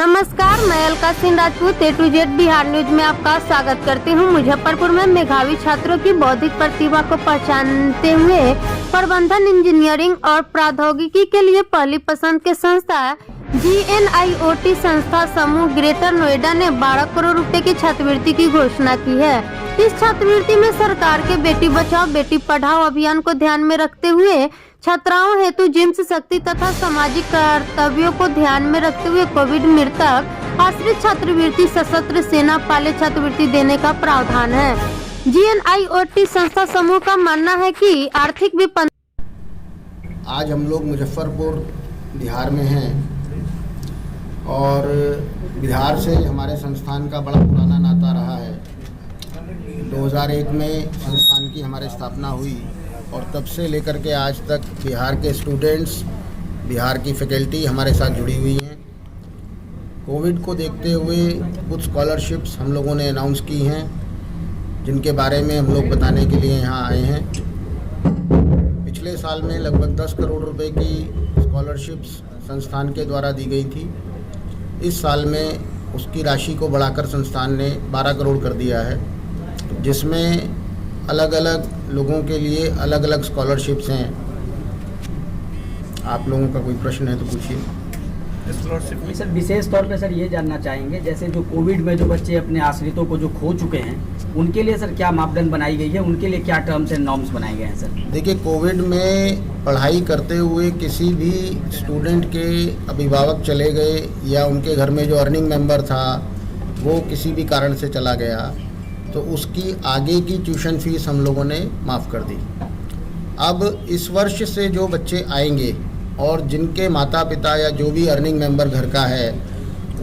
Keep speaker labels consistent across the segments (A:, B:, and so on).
A: नमस्कार, मैं Alka Singh Rajput A to Z Bihar news में आपका स्वागत करती हूं। मुजफ्फरपुर में मेधावी छात्रों की बौद्धिक प्रतिभा को पहचानते हुए प्रबंधन, इंजीनियरिंग और प्रौद्योगिकी के लिए पहली पसंद के संस्था GNIOT संस्था समूह ग्रेटर नोएडा ने 12 करोड़ रुपए की छात्रवृत्ति की घोषणा की है। इस छात्रवृत्ति में सरकार के बेटी बचाओ बेटी पढ़ाओ अभियान को ध्यान में रखते हुए छात्राओं हेतु जिम्स शक्ति तथा सामाजिक कर्तव्यों को ध्यान में रखते हुए कोविड मृतक आश्रित छात्रवृत्ति सशस्त्र सेना पाले छात्रवृत्ति देने का प्रावधान है। GNIOT संस्था समूह का मानना है कि आर्थिक विपन्न।
B: आज हम लोग मुजफ्फरपुर बिहार में हैं और बिहार से हमारे संस्थान का बड़ा पुराना नाता रहा है। 2001 में संस्थान की हमारी स्थापना हुई और तब से लेकर के आज तक बिहार के स्टूडेंट्स, बिहार की फैकल्टी हमारे साथ जुड़ी हुई हैं। कोविड को देखते हुए कुछ स्कॉलरशिप्स हम लोगों ने अनाउंस की हैं, जिनके बारे में हम लोग बताने के लिए यहाँ आए हैं। पिछले साल में लगभग 10 करोड़ रुपए की स्कॉलरशिप्स संस्थान के द्वारा दी गई थी। इस साल में उसकी राशि को बढ़ाकर संस्थान ने 12 करोड़ कर दिया है, जिसमें अलग अलग लोगों के लिए अलग अलग स्कॉलरशिप्स हैं। आप लोगों का कोई प्रश्न है तो पूछिए।
C: स्कॉलरशिप में सर विशेष तौर पे सर ये जानना चाहेंगे, जैसे जो कोविड में जो बच्चे अपने आश्रितों को जो खो चुके हैं उनके लिए सर क्या मापदंड बनाई गई है, उनके लिए क्या टर्म्स एंड नॉर्म्स बनाए गए हैं सर?
B: देखिए, कोविड में पढ़ाई करते हुए किसी भी स्टूडेंट के अभिभावक चले गए या उनके घर में जो अर्निंग मेंबर था वो किसी भी कारण से चला गया तो उसकी आगे की ट्यूशन फीस हम लोगों ने माफ़ कर दी। अब इस वर्ष से जो बच्चे आएंगे और जिनके माता पिता या जो भी अर्निंग मेंबर घर का है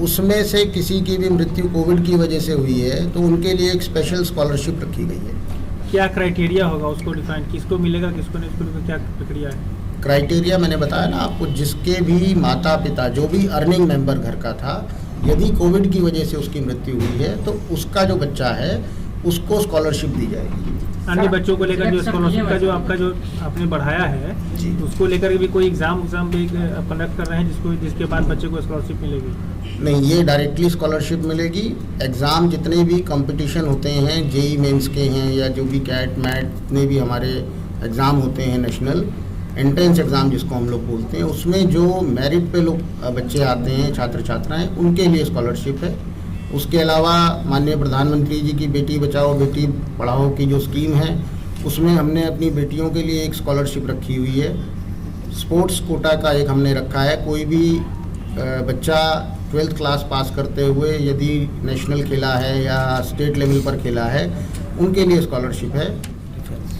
B: उसमें से किसी की भी मृत्यु कोविड की वजह से हुई है तो उनके लिए एक स्पेशल स्कॉलरशिप रखी गई है।
D: क्या क्राइटेरिया होगा उसको डिफाइन, किसको मिलेगा किसको नहीं, इसको क्या प्रक्रिया है?
B: क्राइटेरिया मैंने बताया ना आपको, जिसके भी माता पिता जो भी अर्निंग मेंबर घर का था, यदि कोविड की वजह से उसकी मृत्यु हुई है तो उसका जो बच्चा है उसको स्कॉलरशिप दी जाएगी।
D: अन्य बच्चों को लेकर जो स्कॉलरशिप का जो आपने बढ़ाया है
B: जी,
D: उसको लेकर भी कोई एग्जाम भी कंडक्ट कर रहे हैं जिसके बाद बच्चे को स्कॉलरशिप मिलेगी?
B: नहीं, ये डायरेक्टली स्कॉलरशिप मिलेगी। एग्ज़ाम जितने भी कंपटीशन होते हैं, जेई मेंस के हैं या जो भी कैट मैट जितने भी हमारे एग्ज़ाम होते हैं, नेशनल एंट्रेंस एग्ज़ाम जिसको हम लोग बोलते हैं, उसमें जो मेरिट पे लोग बच्चे आते हैं, छात्र छात्राएं, उनके लिए स्कॉलरशिप है। उसके अलावा माननीय प्रधानमंत्री जी की बेटी बचाओ बेटी पढ़ाओ की जो स्कीम है उसमें हमने अपनी बेटियों के लिए एक स्कॉलरशिप रखी हुई है। स्पोर्ट्स कोटा का एक हमने रखा है। कोई भी बच्चा 12th क्लास पास करते हुए यदि नेशनल खेला है या स्टेट लेवल पर खेला है उनके लिए स्कॉलरशिप है।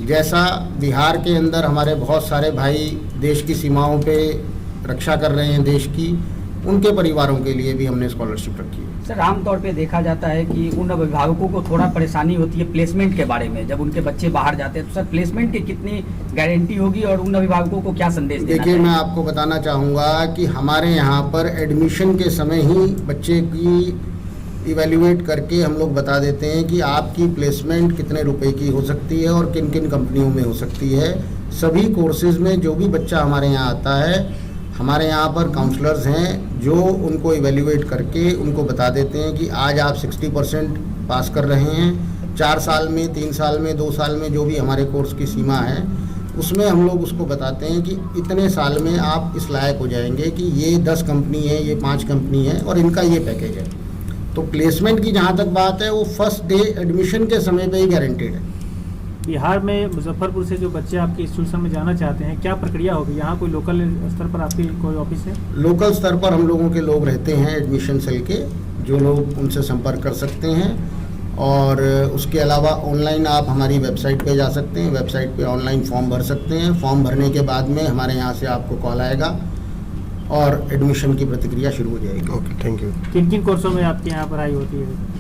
B: जैसा बिहार के अंदर हमारे बहुत सारे भाई देश की सीमाओं पे रक्षा कर रहे हैं देश की, उनके परिवारों के लिए भी हमने स्कॉलरशिप रखी है।
C: सर आमतौर पे देखा जाता है कि उन अभिभावकों को थोड़ा परेशानी होती है प्लेसमेंट के बारे में, जब उनके बच्चे बाहर जाते हैं तो सर प्लेसमेंट की कितनी गारंटी होगी और उन अभिभावकों को क्या संदेश देना?
B: देखिए, मैं आपको बताना चाहूँगा कि हमारे यहाँ पर एडमिशन के समय ही बच्चे की इवेल्युएट करके हम लोग बता देते हैं कि आपकी प्लेसमेंट कितने रुपए की हो सकती है और किन किन कंपनियों में हो सकती है। सभी कोर्सेज में जो भी बच्चा हमारे यहाँ आता है, हमारे यहाँ पर काउंसलर्स हैं जो उनको इवेल्युएट करके उनको बता देते हैं कि आज आप 60% पास कर रहे हैं, 4 साल में, 3 साल में, 2 साल में, जो भी हमारे कोर्स की सीमा है उसमें हम लोग उसको बताते हैं कि इतने साल में आप इस लायक हो जाएंगे कि ये 10 कंपनी है, ये 5 कंपनी है और इनका ये पैकेज है। तो प्लेसमेंट की जहाँ तक बात है वो फर्स्ट डे एडमिशन के समय पे ही गारंटेड है।
D: बिहार में मुजफ्फरपुर से जो बच्चे आपके इंस्टीट्यूशन में जाना चाहते हैं क्या प्रक्रिया होगी? यहाँ कोई लोकल स्तर पर आपकी कोई ऑफिस है?
B: लोकल स्तर पर हम लोगों के लोग रहते हैं एडमिशन सेल के, जो लोग उनसे संपर्क कर सकते हैं। और उसके अलावा ऑनलाइन आप हमारी वेबसाइट पे जा सकते हैं, वेबसाइट पे ऑनलाइन फॉर्म भर सकते हैं। फॉर्म भरने के बाद में हमारे यहाँ से आपको कॉल आएगा और एडमिशन की प्रतिक्रिया शुरू हो जाएगी। Okay, thank you.
D: किन किन कोर्सों में आपके यहाँ पढ़ाई होती है?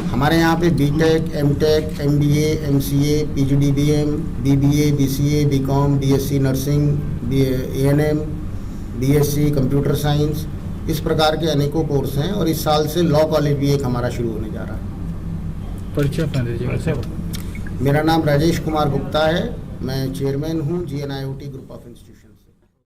B: हमारे यहाँ पे BTech, MTech, MBA, MCA, PGDBM, BBA, BCA, BCom, BSc nursing, ANM, BSc computer science, इस प्रकार के अनेकों कोर्स हैं और इस साल से लॉ कॉलेज भी एक हमारा शुरू होने जा रहा है।
D: परिचय?
B: मेरा नाम राजेश कुमार गुप्ता है, मैं चेयरमैन हूँ GNIOT ग्रुप ऑफ इंस्टीट्यूशन।